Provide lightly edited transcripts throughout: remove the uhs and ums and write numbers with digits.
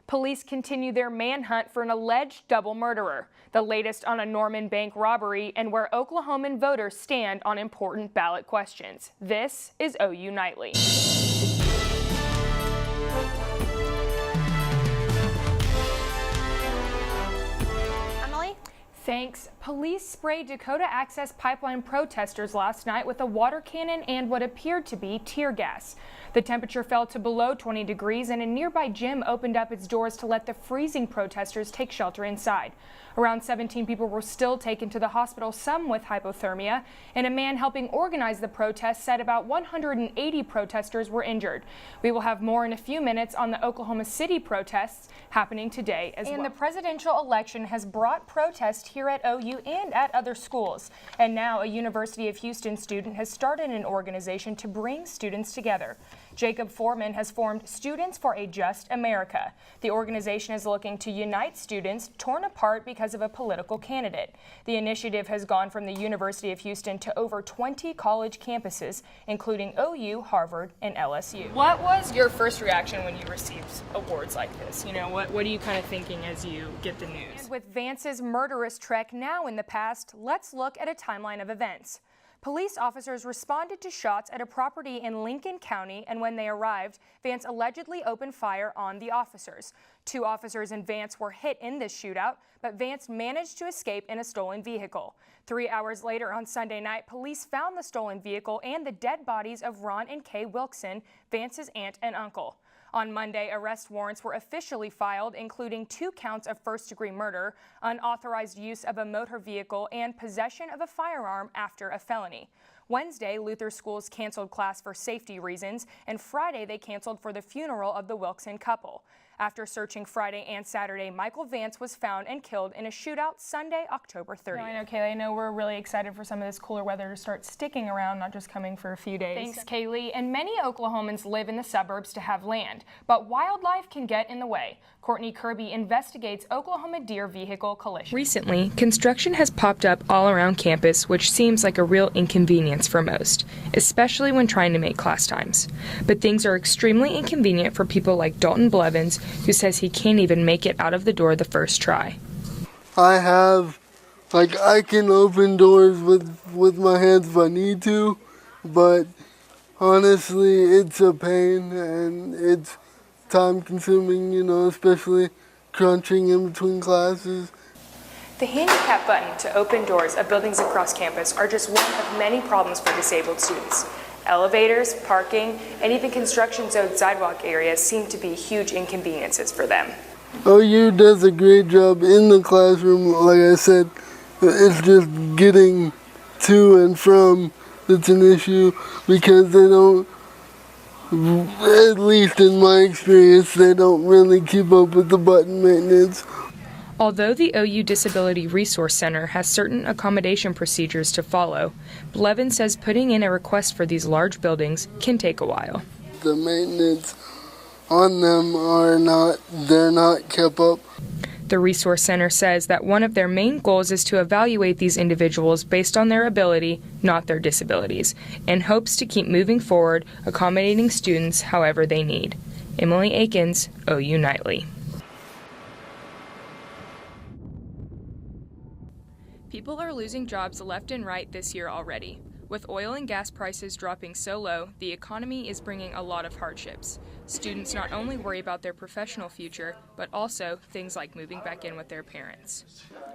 Police continue their manhunt for an alleged double murderer, the latest on a Norman bank robbery and where Oklahoman voters stand on important ballot questions. This is OU Nightly. Thanks. Police sprayed Dakota Access Pipeline protesters last night with a water cannon and what appeared to be tear gas. The temperature fell to below 20 degrees and a nearby gym opened up its doors to let the freezing protesters take shelter inside. Around 17 people were still taken to the hospital, some with hypothermia, and a man helping organize the protest said about 180 protesters were injured. We will have more in a few minutes on the Oklahoma City protests happening today as well. And the presidential election has brought protest here at OU and at other schools. And now a University of Houston student has started an organization to bring students together. Jacob Foreman has formed Students for a Just America. The organization is looking to unite students torn apart because of a political candidate. The initiative has gone from the University of Houston to over 20 college campuses, including OU, Harvard, and LSU. What was your first reaction when you received awards like this? You know, what are you kind of thinking as you get the news? And with Vance's murderous trek now in the past, let's look at a timeline of events. Police officers responded to shots at a property in Lincoln County, and when they arrived, Vance allegedly opened fire on the officers. 2 officers and Vance were hit in this shootout, but Vance managed to escape in a stolen vehicle. 3 hours later on Sunday night, police found the stolen vehicle and the dead bodies of Ron and Kay Wilkson, Vance's aunt and uncle. On Monday, arrest warrants were officially filed, including 2 counts of first-degree murder, unauthorized use of a motor vehicle, and possession of a firearm after a felony. Wednesday, Luther schools canceled class for safety reasons, and Friday they canceled for the funeral of the Wilkson couple. After searching Friday and Saturday, Michael Vance was found and killed in a shootout Sunday, October 30th. I know, Kaylee, I know we're really excited for some of this cooler weather to start sticking around, not just coming for a few days. Thanks, Kaylee. And many Oklahomans live in the suburbs to have land, but wildlife can get in the way. Courtney Kirby investigates Oklahoma deer vehicle collision. Recently, construction has popped up all around campus, which seems like a real inconvenience for most, especially when trying to make class times. But things are extremely inconvenient for people like Dalton Blevins, who says he can't even make it out of the door the first try. I can open doors with my hands if I need to, but honestly, it's a pain and it's time consuming, especially crunching in between classes. The handicap button to open doors of buildings across campus are just one of many problems for disabled students. Elevators, parking, and even construction-zoned sidewalk areas seem to be huge inconveniences for them. OU does a great job in the classroom. Like I said, it's just getting to and from that's an issue because they don't, at least in my experience, they don't really keep up with the button maintenance. Although the OU Disability Resource Center has certain accommodation procedures to follow, Blevin says putting in a request for these large buildings can take a while. The maintenance on them they're not kept up. The Resource Center says that one of their main goals is to evaluate these individuals based on their ability, not their disabilities, and hopes to keep moving forward, accommodating students however they need. Emily Akins, OU Nightly. People are losing jobs left and right this year already. With oil and gas prices dropping so low, the economy is bringing a lot of hardships. Students not only worry about their professional future, but also things like moving back in with their parents.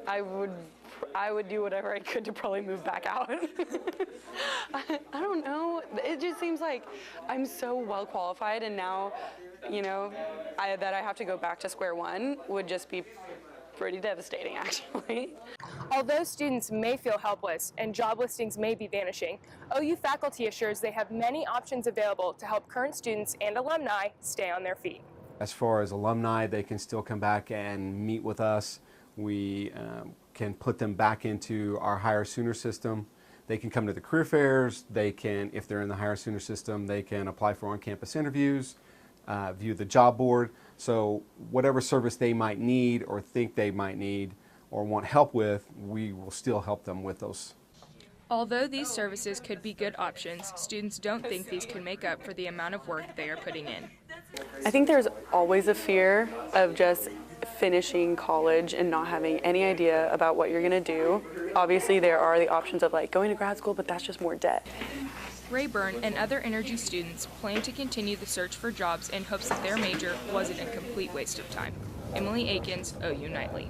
I would do whatever I could to probably move back out. I don't know. It just seems like I'm so well qualified, and now, that I have to go back to square one would just be pretty devastating, actually. Although students may feel helpless and job listings may be vanishing, OU faculty assures they have many options available to help current students and alumni stay on their feet. As far as alumni, they can still come back and meet with us. We can put them back into our Hire Sooner system. They can come to the career fairs. They can, if they're in the Hire Sooner system, they can apply for on-campus interviews, view the job board. So whatever service they might need or think they might need or want help with, we will still help them with those. Although these services could be good options, students don't think these can make up for the amount of work they are putting in. I think there's always a fear of just finishing college and not having any idea about what you're going to do. Obviously, there are the options of like going to grad school, but that's just more debt. Rayburn and other energy students plan to continue the search for jobs in hopes that their major wasn't a complete waste of time. Emily Akins, OU Nightly.